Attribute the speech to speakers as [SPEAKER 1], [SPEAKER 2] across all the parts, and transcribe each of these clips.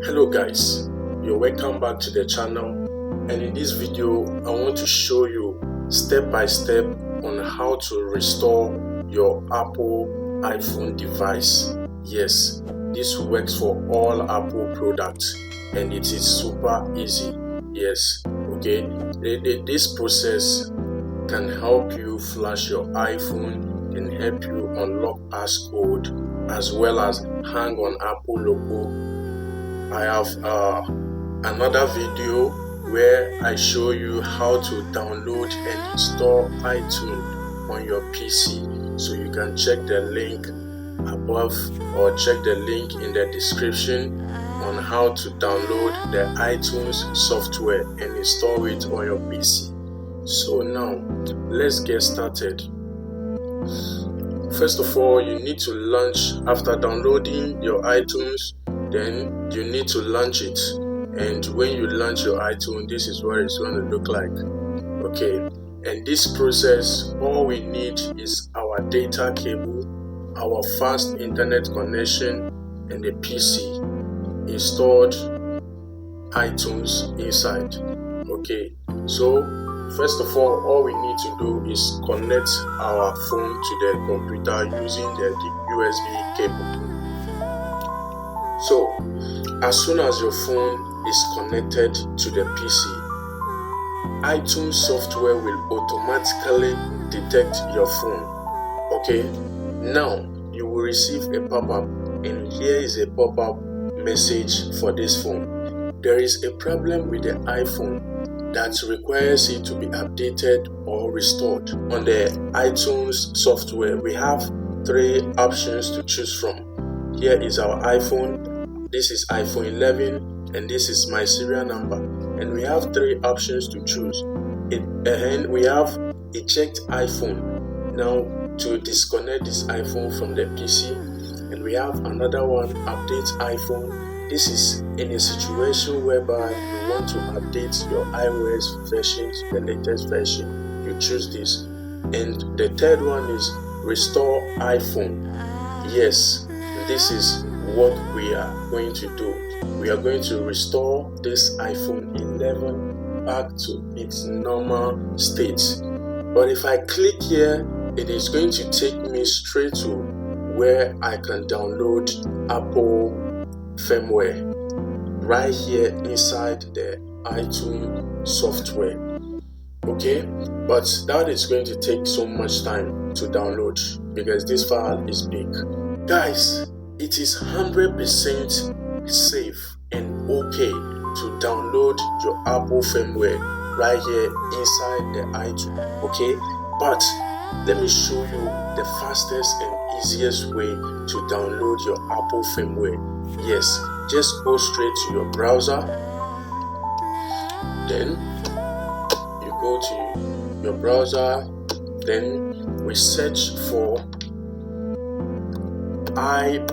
[SPEAKER 1] Hello guys, you're welcome back to the channel, and in this video I want to show you step by step on how to restore your Apple iPhone device. Yes, this works for all Apple products and it is super easy. Yes, okay, this process can help you flash your iPhone and help you unlock passcode as well as hang on Apple logo. I have another video where I show you how to download and install iTunes on your PC, so you can check the link above or check the link in the description on how to download the iTunes software and install it on your PC. So now let's get started. First of all, you need to launch. After downloading your iTunes, then you need to launch it, and when you launch your iTunes, this is what it's going to look like. Okay, and this process, all we need is our data cable, our fast internet connection, and the PC installed iTunes inside. Okay, so first of all we need to do is connect our phone to the computer using the USB cable. So as soon as your phone is connected to the PC, iTunes software will automatically detect your phone. Okay, now you will receive a pop-up, and here is a pop-up message for this phone. There is a problem with the iPhone that requires it to be updated or restored. On the iTunes software, we have three options to choose from. Here is our iPhone. This is iPhone 11 and this is my serial number, and we have three options to choose. And we have eject iPhone, now to disconnect this iPhone from the PC, and we have another one, update iPhone. This is in a situation whereby you want to update your iOS version to the latest version. You choose this. And the third one is restore iPhone. Yes, this is what we are going to do. We are going to restore this iPhone 11 back to its normal state. But if I click here, it is going to take me straight to where I can download Apple firmware right here inside the iTunes software. Okay, but that is going to take so much time to download because this file is big. Guys, it is 100% safe and okay to download your Apple firmware right here inside the iTunes. Okay, but let me show you the fastest and easiest way to download your Apple firmware. Yes, just go straight to your browser, then you go to your browser, then we search for ipsw.me.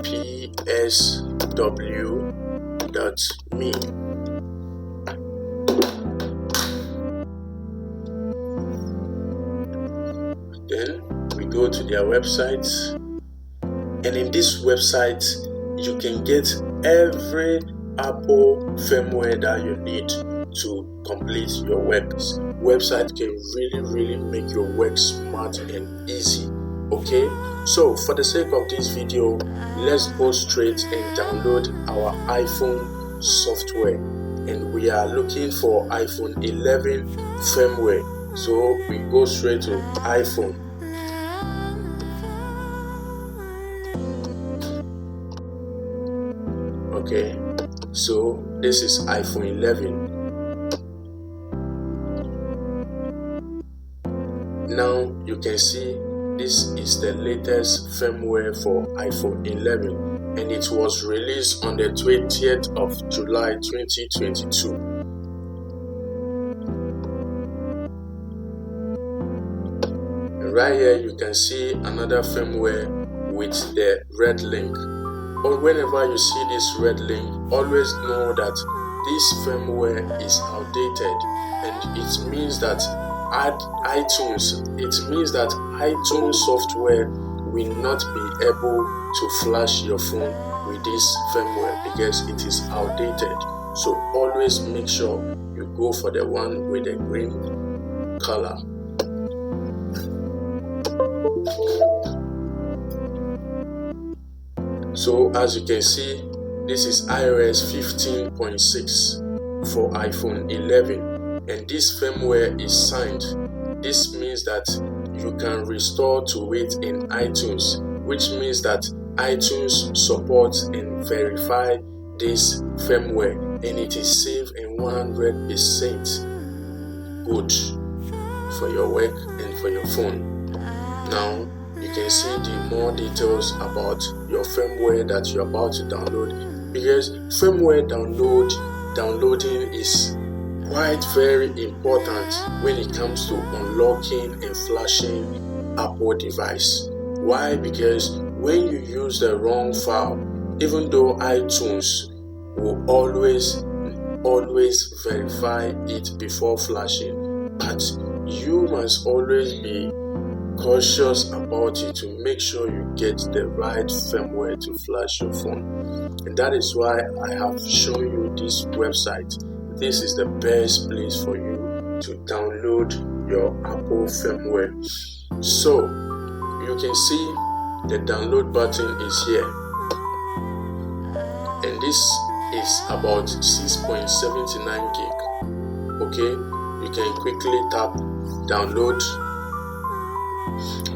[SPEAKER 1] Then we go to their website, and in this website you can get every Apple firmware that you need to complete your work. This website can really make your work smart and easy. Okay, so for the sake of this video, let's go straight and download our iPhone software, and we are looking for iPhone 11 firmware, so we go straight to iPhone. Okay, so this is iPhone 11. Now you can see this is the latest firmware for iPhone 11, and it was released on the 20th of July 2022. And right here you can see another firmware with the red link. But whenever you see this red link, always know that this firmware is outdated, and it means that iTunes software will not be able to flash your phone with with this firmware because it is outdated. So always make sure you go for the one with the green color. So as you can see, this is iOS 15.6 for iPhone 11, and this firmware is signed. This means that you can restore to it in iTunes, which means that iTunes supports and verify this firmware, and it is safe and 100% good for your work and for your phone. Now you can see the more details about your firmware that you're about to download, because firmware downloading is quite very important when it comes to unlocking and flashing Apple device. Why? Because when you use the wrong file, even though iTunes will always verify it before flashing, but you must always be cautious about it to make sure you get the right firmware to flash your phone. And that is why I have shown you this website. This is the best place for you to download your Apple firmware. So you can see the download button is here, and this is about 6.79 gig. Okay, you can quickly tap download,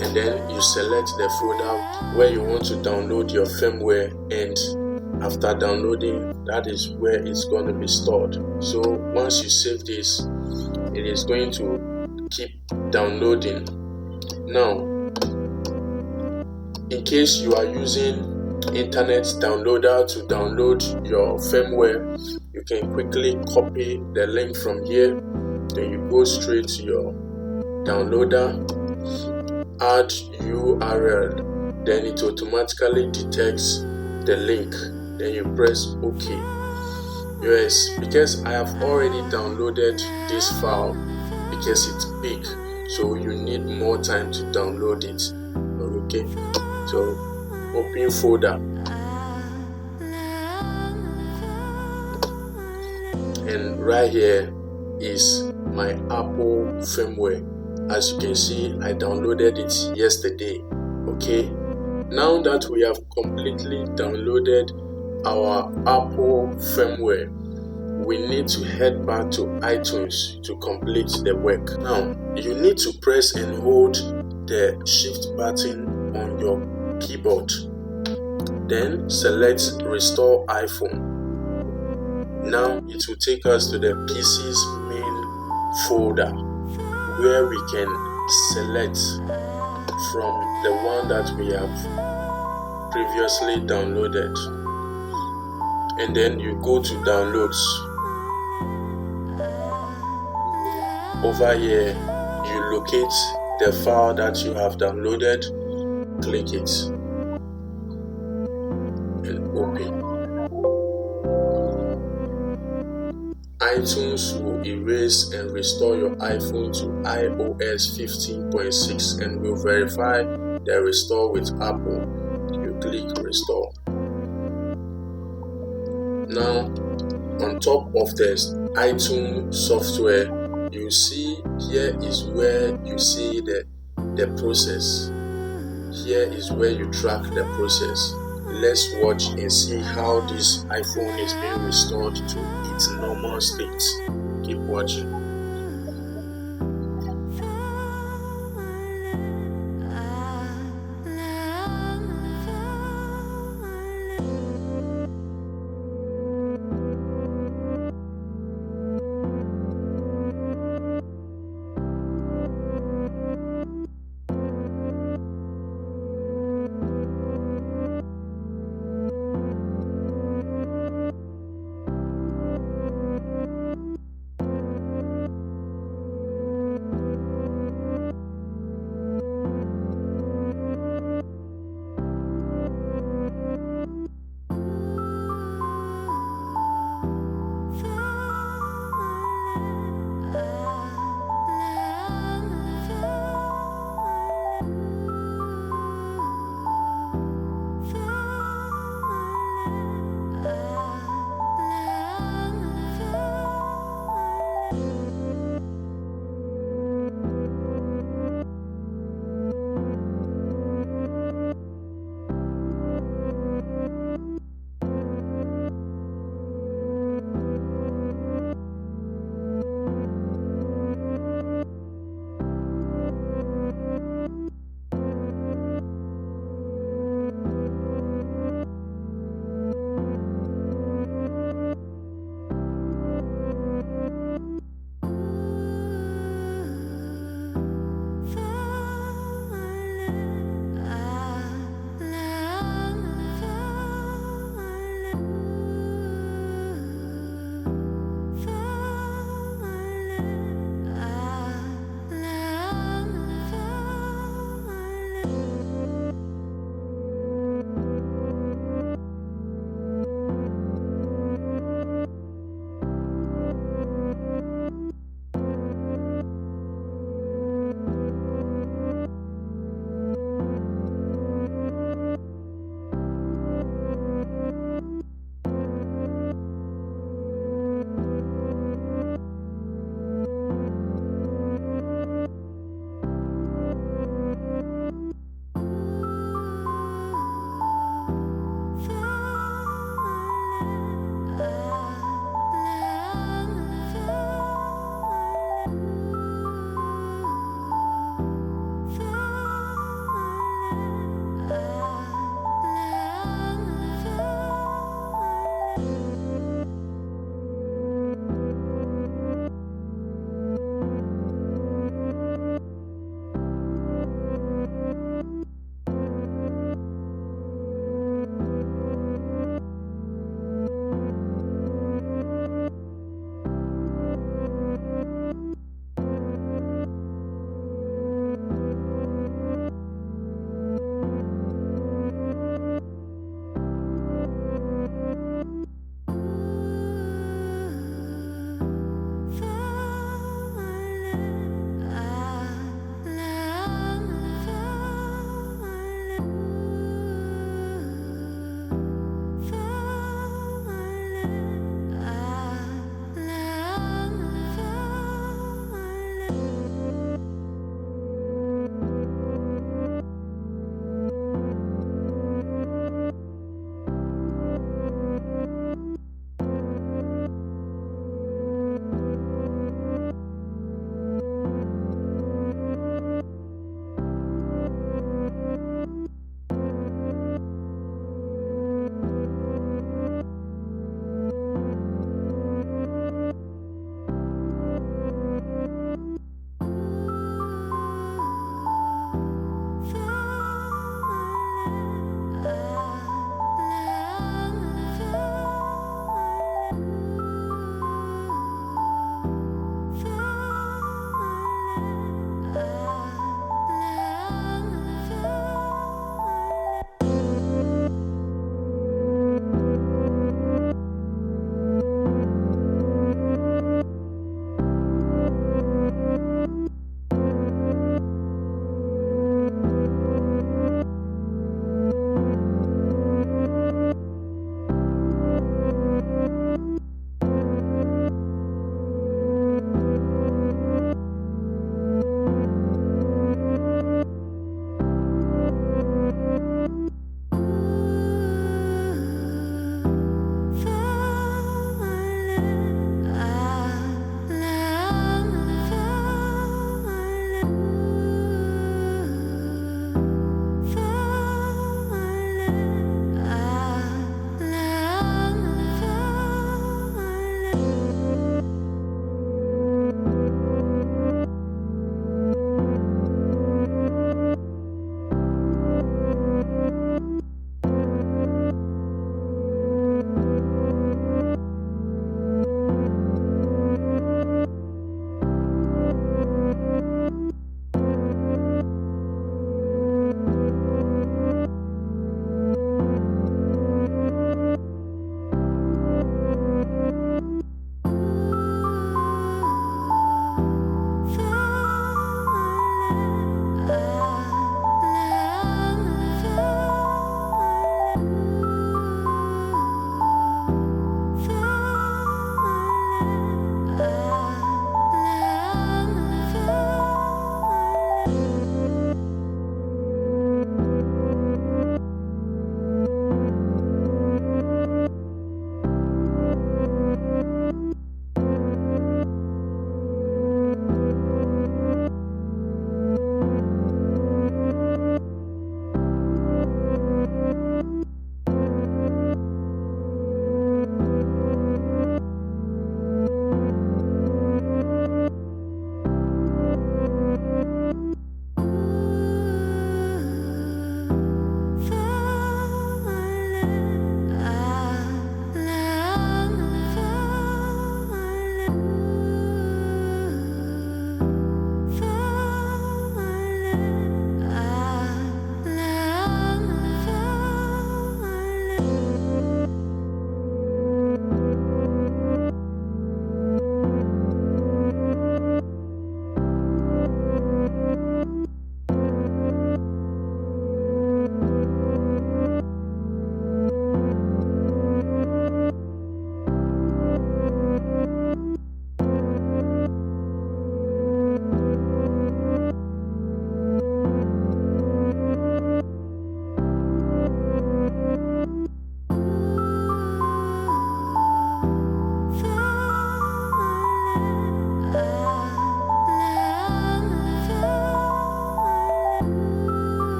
[SPEAKER 1] and then you select the folder where you want to download your firmware, and after downloading, that is where it's going to be stored. So once you save this, it is going to keep downloading. Now, in case you are using internet downloader to download your firmware, you can quickly copy the link from here, then you go straight to your downloader, add URL, then it automatically detects the link, then you press OK. Yes, because I have already downloaded this file because it's big, so you need more time to download it. Okay, so open folder, and right here is my Apple firmware. As you can see, I downloaded it yesterday. Okay, now that we have completely downloaded our Apple firmware, we need to head back to iTunes to complete the work. Now, you need to press and hold the shift button on your keyboard, then select restore iPhone. Now it will take us to the PC's main folder, where we can select from the one that we have previously downloaded, and then you go to downloads. Over here you locate the file that you have downloaded, click it and open. iTunes will erase and restore your iPhone to iOS 15.6 and will verify the restore with Apple. You click restore. Now, on top of this iTunes software, you see here is where you see the process. Here is where you track the process. Let's watch and see how this iPhone is being restored to its normal state. Keep watching.